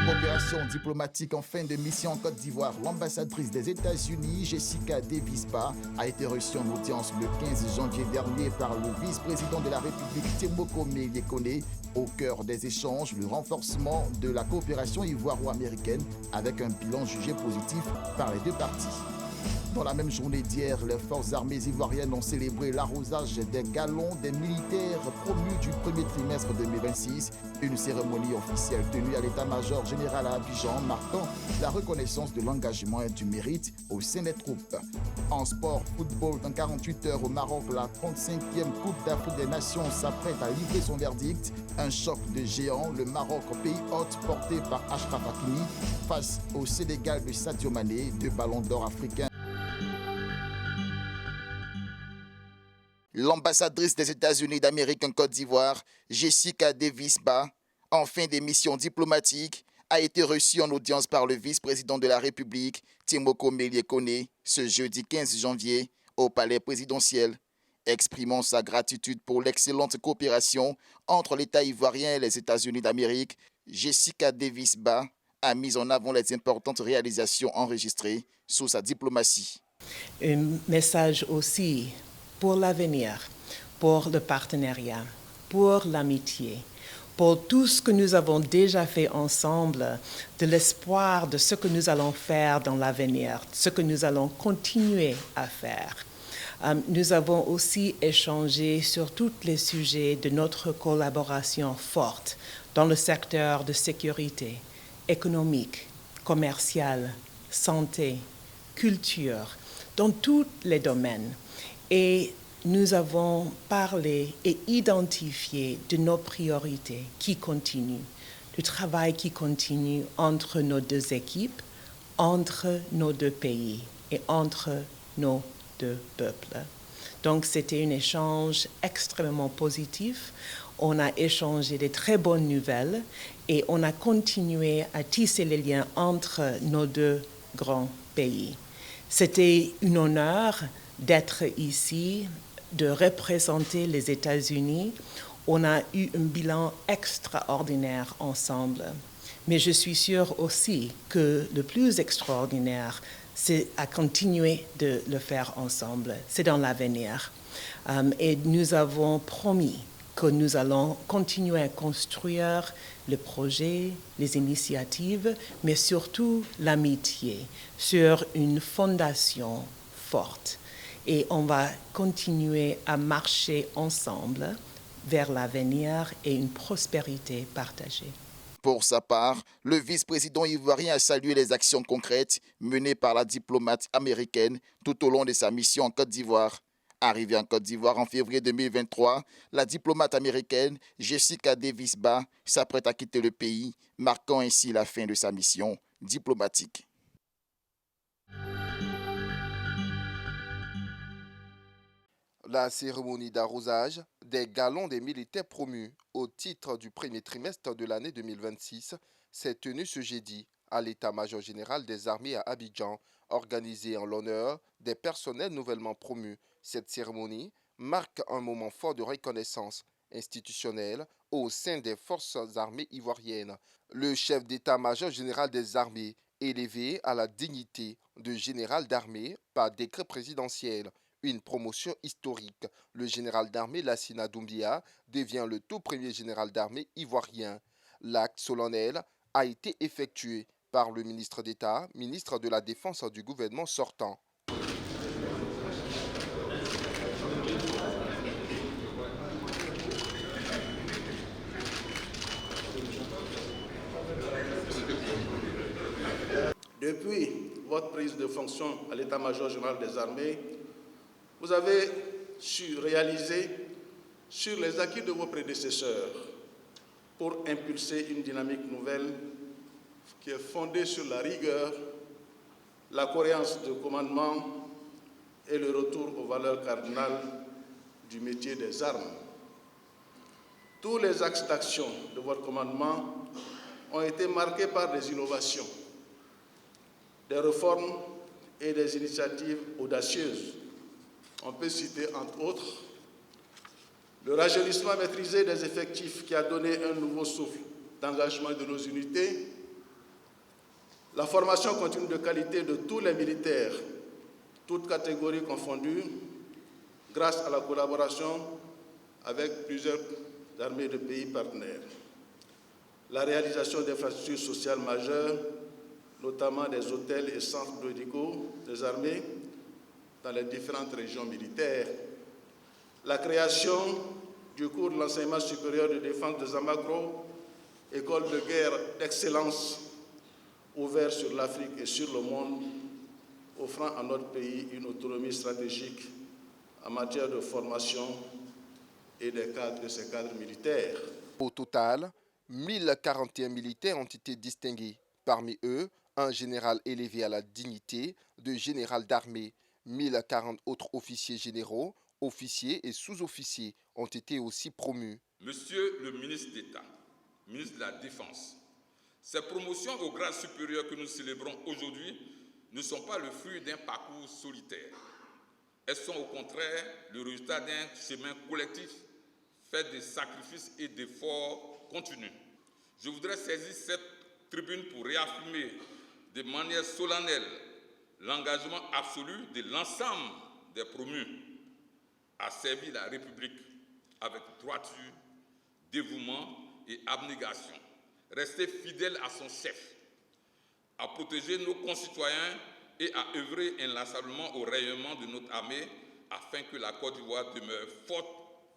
Opération diplomatique en fin de mission en Côte d'Ivoire. L'ambassadrice des États-Unis, Jessica Davis-Ba, a été reçue en audience le 15 janvier dernier par le vice-président de la République, Temoko Meyekone. Au cœur des échanges, le renforcement de la coopération ivoiro-américaine avec un bilan jugé positif par les deux parties. Dans la même journée d'hier, les forces armées ivoiriennes ont célébré l'arrosage des galons des militaires promus du premier trimestre 2026, une cérémonie officielle tenue à l'état-major général à Abidjan marquant la reconnaissance de l'engagement et du mérite au sein des troupes. En sport, football, dans 48 heures au Maroc, la 35e Coupe d'Afrique des Nations s'apprête à livrer son verdict. Un choc de géants, le Maroc, pays hôte porté par Achraf Hakimi, face au Sénégal de Sadio Mané, deux ballons d'or africains. L'ambassadrice des États-Unis d'Amérique en Côte d'Ivoire, Jessica Davis-Ba, en fin des missions diplomatiques, a été reçue en audience par le vice-président de la République, Temoko Meyekone, ce jeudi 15 janvier, au palais présidentiel. Exprimant sa gratitude pour l'excellente coopération entre l'État ivoirien et les États-Unis d'Amérique, Jessica Davis-Ba a mis en avant les importantes réalisations enregistrées sous sa diplomatie. Un message aussi pour l'avenir, pour le partenariat, pour l'amitié, pour tout ce que nous avons déjà fait ensemble, de l'espoir de ce que nous allons faire dans l'avenir, ce que nous allons continuer à faire. Nous avons aussi échangé sur tous les sujets de notre collaboration forte dans le secteur de sécurité, économique, commercial, santé, culture, dans tous les domaines. Et nous avons parlé et identifié de nos priorités qui continuent, du travail qui continue entre nos deux équipes, entre nos deux pays et entre nos deux peuples. Donc c'était un échange extrêmement positif. On a échangé des très bonnes nouvelles et on a continué à tisser les liens entre nos deux grands pays. C'était un honneur d'être ici, de représenter les États-Unis. On a eu un bilan extraordinaire ensemble. Mais je suis sûre aussi que le plus extraordinaire, c'est à continuer de le faire ensemble. C'est dans l'avenir. Et nous avons promis que nous allons continuer à construire le projet, les initiatives, mais surtout l'amitié sur une fondation forte. Et on va continuer à marcher ensemble vers l'avenir et une prospérité partagée. Pour sa part, le vice-président ivoirien a salué les actions concrètes menées par la diplomate américaine tout au long de sa mission en Côte d'Ivoire. Arrivée en Côte d'Ivoire en février 2023, la diplomate américaine Jessica Davis-Ba s'apprête à quitter le pays, marquant ainsi la fin de sa mission diplomatique. La cérémonie d'arrosage des galons des militaires promus au titre du premier trimestre de l'année 2026 s'est tenue ce jeudi à l'état-major général des armées à Abidjan, organisée en l'honneur des personnels nouvellement promus. Cette cérémonie marque un moment fort de reconnaissance institutionnelle au sein des forces armées ivoiriennes. Le chef d'état-major général des armées, élevé à la dignité de général d'armée par décret présidentiel, une promotion historique. Le général d'armée Lassina Doumbia devient le tout premier général d'armée ivoirien. L'acte solennel a été effectué par le ministre d'État, ministre de la Défense du gouvernement sortant. Depuis votre prise de fonction à l'état-major général des armées, vous avez su réaliser sur les acquis de vos prédécesseurs pour impulser une dynamique nouvelle qui est fondée sur la rigueur, la cohérence de commandement et le retour aux valeurs cardinales du métier des armes. Tous les axes d'action de votre commandement ont été marqués par des innovations, des réformes et des initiatives audacieuses On peut citer entre autres le rajeunissement maîtrisé des effectifs qui a donné un nouveau souffle d'engagement de nos unités, la formation continue de qualité de tous les militaires, toutes catégories confondues, grâce à la collaboration avec plusieurs armées de pays partenaires. La réalisation d'infrastructures sociales majeures, notamment des hôtels et centres médicaux des armées dans les différentes régions militaires. La création du cours de l'enseignement supérieur de défense de Zamakro, école de guerre d'excellence ouverte sur l'Afrique et sur le monde, offrant à notre pays une autonomie stratégique en matière de formation et de ses cadres militaires. Au total, 1041 militaires ont été distingués. Parmi eux, un général élevé à la dignité de général d'armée. 1040 autres officiers généraux, officiers et sous-officiers ont été aussi promus. Monsieur le ministre d'État, ministre de la Défense, ces promotions au grade supérieur que nous célébrons aujourd'hui ne sont pas le fruit d'un parcours solitaire. Elles sont au contraire le résultat d'un chemin collectif fait de sacrifices et d'efforts continus. Je voudrais saisir cette tribune pour réaffirmer de manière solennelle l'engagement absolu de l'ensemble des promus à servir la République avec droiture, dévouement et abnégation. Rester fidèle à son chef, à protéger nos concitoyens et à œuvrer inlassablement au rayonnement de notre armée afin que la Côte d'Ivoire demeure forte,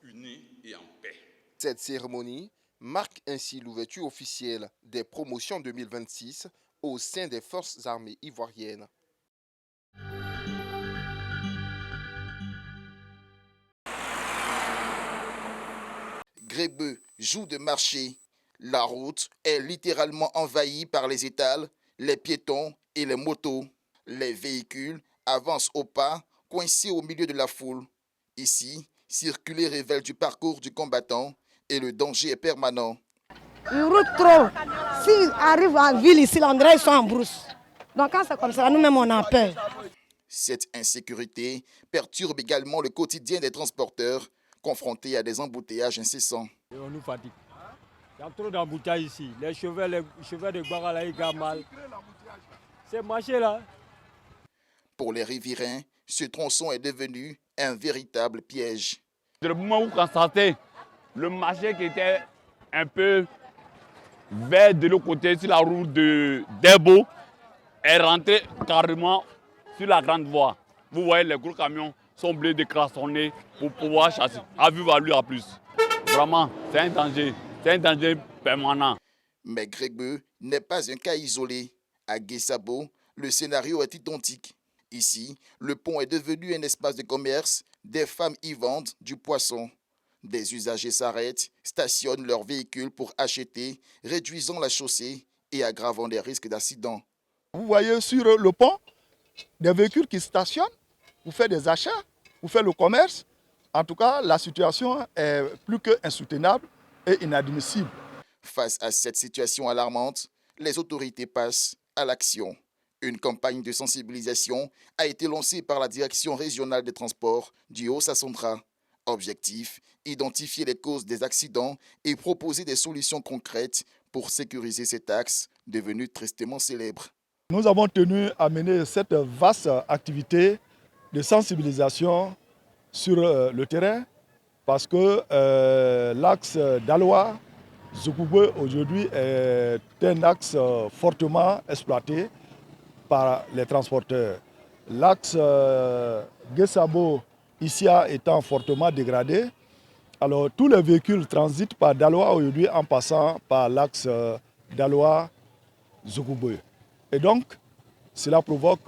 unie et en paix. Cette cérémonie marque ainsi l'ouverture officielle des promotions 2026 au sein des forces armées ivoiriennes. Grébeux, jour de marché. La route est littéralement envahie par les étals, les piétons et les motos. Les véhicules avancent au pas, coincés au milieu de la foule. Ici, circuler révèle du parcours du combattant et le danger est permanent. Une route trop. S'ils arrivent en ville ici, l'endroit ils sont en brousse. Donc quand c'est comme ça, nous-mêmes on a peur. Cette insécurité perturbe également le quotidien des transporteurs, confrontés à des embouteillages incessants. Et on nous fatigue. Il y a trop d'embouteillages ici. Les chevaux de Guarala, ils gagnent mal. C'est marché là. Pour les riverains, ce tronçon est devenu un véritable piège. Le moment où on constatait le marché qui était un peu vers de l'autre côté sur la route de Debo est rentré carrément sur la grande voie. Vous voyez, les gros camions sont obligés de klaxonner pour pouvoir chasser. À vue value à plus. Vraiment, c'est un danger permanent. Mais Grébeux n'est pas un cas isolé. À Guessabo, le scénario est identique. Ici, le pont est devenu un espace de commerce. Des femmes y vendent du poisson. Des usagers s'arrêtent, stationnent leurs véhicules pour acheter, réduisant la chaussée et aggravant les risques d'accident. Vous voyez sur le pont des véhicules qui stationnent pour faire des achats, pour faire le commerce. En tout cas, la situation est plus que insoutenable et inadmissible. Face à cette situation alarmante, les autorités passent à l'action. Une campagne de sensibilisation a été lancée par la Direction régionale des transports du Haut-Sassandra. Objectif, identifier les causes des accidents et proposer des solutions concrètes pour sécuriser cet axe devenu tristement célèbre. Nous avons tenu à mener cette vaste activité de sensibilisation sur le terrain parce que l'axe Daloa-Zoukoubé aujourd'hui est un axe fortement exploité par les transporteurs. L'axe Guessabo-Issia étant fortement dégradé, alors tous les véhicules transitent par Daloa aujourd'hui en passant par l'axe Daloa-Zoukoubé. Et donc, cela provoque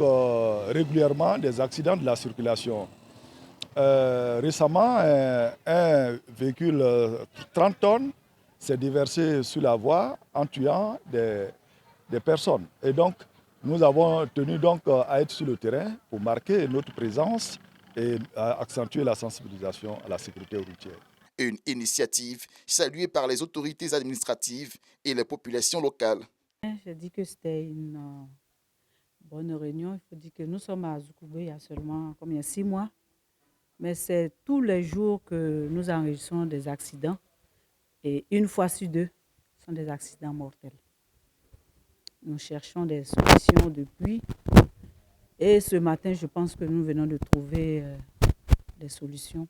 régulièrement des accidents de la circulation. Récemment, un véhicule 30 tonnes s'est déversé sur la voie en tuant des personnes. Et donc, nous avons tenu donc à être sur le terrain pour marquer notre présence et accentuer la sensibilisation à la sécurité routière. Une initiative saluée par les autorités administratives et les populations locales. Je dis que c'était une bonne réunion. Il faut dire que nous sommes à Zoukoubé il y a seulement 6 mois. Mais c'est tous les jours que nous enregistrons des accidents. Et une fois sur deux, ce sont des accidents mortels. Nous cherchons des solutions depuis. Et ce matin, je pense que nous venons de trouver des solutions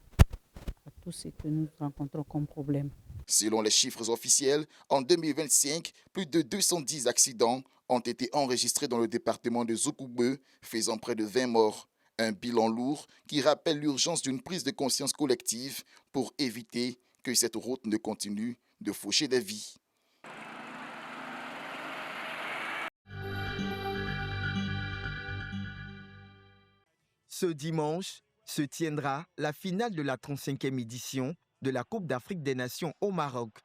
à tout ce que nous rencontrons comme problème. Selon les chiffres officiels, en 2025, plus de 210 accidents ont été enregistrés dans le département de Zoukoube, faisant près de 20 morts. Un bilan lourd qui rappelle l'urgence d'une prise de conscience collective pour éviter que cette route ne continue de faucher des vies. Ce dimanche se tiendra la finale de la 35e édition de la Coupe d'Afrique des Nations au Maroc.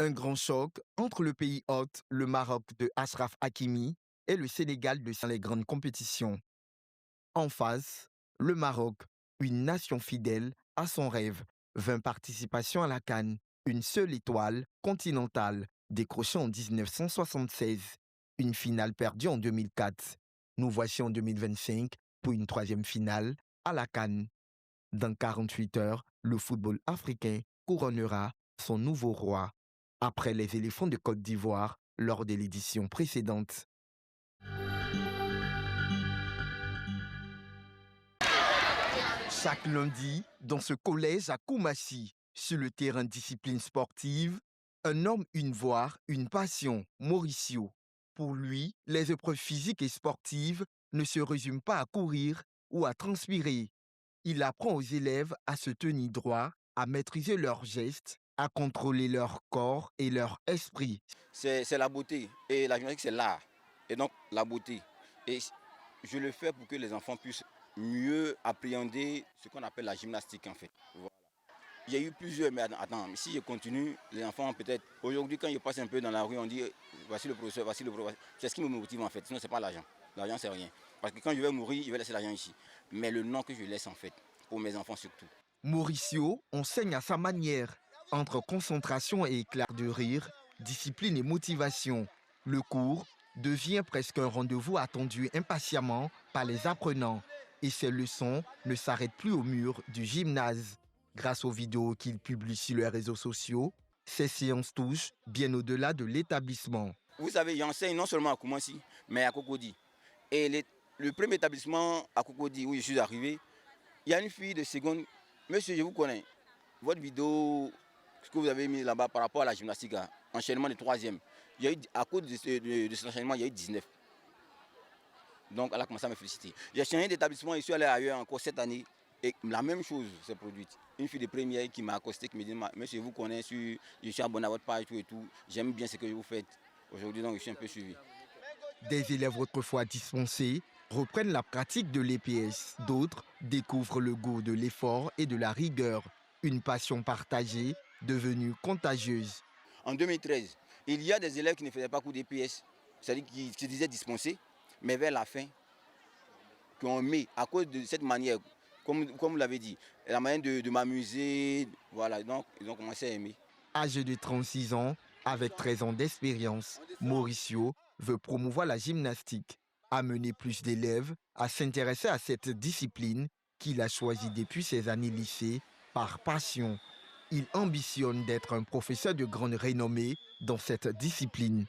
Un grand choc entre le pays hôte, le Maroc de Achraf Hakimi, et le Sénégal de les grandes compétitions. En face, le Maroc, une nation fidèle à son rêve. 20 participations à la CAN, une seule étoile continentale décrochée en 1976. Une finale perdue en 2004. Nous voici en 2025 pour une 3e finale à la CAN. Dans 48 heures, le football africain couronnera son nouveau roi, après les éléphants de Côte d'Ivoire lors de l'édition précédente. Chaque lundi, dans ce collège à Koumassi, sur le terrain de discipline sportive, un homme, une voix, une passion, Mauricio. Pour lui, les épreuves physiques et sportives ne se résument pas à courir ou à transpirer. Il apprend aux élèves à se tenir droit, à maîtriser leurs gestes, à contrôler leur corps et leur esprit. C'est la beauté. Et la gymnastique, c'est l'art. Et donc, la beauté. Et je le fais pour que les enfants puissent mieux appréhender ce qu'on appelle la gymnastique, en fait. Voilà. Il y a eu plusieurs, mais attends, si je continue, les enfants, peut-être, aujourd'hui, quand ils passent un peu dans la rue, on dit, voici le professeur, voici le professeur. C'est ce qui me motive, en fait. Sinon, ce n'est pas l'argent. L'argent, c'est rien. Parce que quand je vais mourir, je vais laisser l'argent ici. Mais le nom que je laisse, en fait, pour mes enfants surtout. Mauricio enseigne à sa manière, entre concentration et éclat de rire, discipline et motivation. Le cours devient presque un rendez-vous attendu impatiemment par les apprenants. Et ses leçons ne s'arrêtent plus au mur du gymnase. Grâce aux vidéos qu'il publie sur les réseaux sociaux, ces séances touchent bien au-delà de l'établissement. Vous savez, j'enseigne non seulement à Koumassi, mais à Cocody. Et le premier établissement à Cocody où je suis arrivé, il y a une fille de seconde. Monsieur, je vous connais. Votre vidéo, ce que vous avez mis là-bas par rapport à la gymnastique, enchaînement de 3e, il y a eu, à cause de cet enchaînement, il y a eu 19. Donc, elle a commencé à me féliciter. J'ai changé d'établissement, je suis allé ailleurs encore cette année. Et la même chose s'est produite. Une fille de première qui m'a accosté, qui me dit, monsieur, je vous connais, je suis abonné à votre page et tout. J'aime bien ce que vous faites. Aujourd'hui, donc, je suis un peu suivi. Des élèves autrefois dispensés reprennent la pratique de l'EPS. D'autres découvrent le goût de l'effort et de la rigueur. Une passion partagée, devenue contagieuse. En 2013, il y a des élèves qui ne faisaient pas cours d'EPS, c'est-à-dire qui se disaient dispensés, mais vers la fin, qu'on met à cause de cette manière, comme vous l'avez dit, la manière de m'amuser, voilà, donc ils ont commencé à aimer. Âgé de 36 ans, avec 13 ans d'expérience, Mauricio veut promouvoir la gymnastique, amener plus d'élèves à s'intéresser à cette discipline qu'il a choisie depuis ses années lycée par passion. Il ambitionne d'être un professeur de grande renommée dans cette discipline.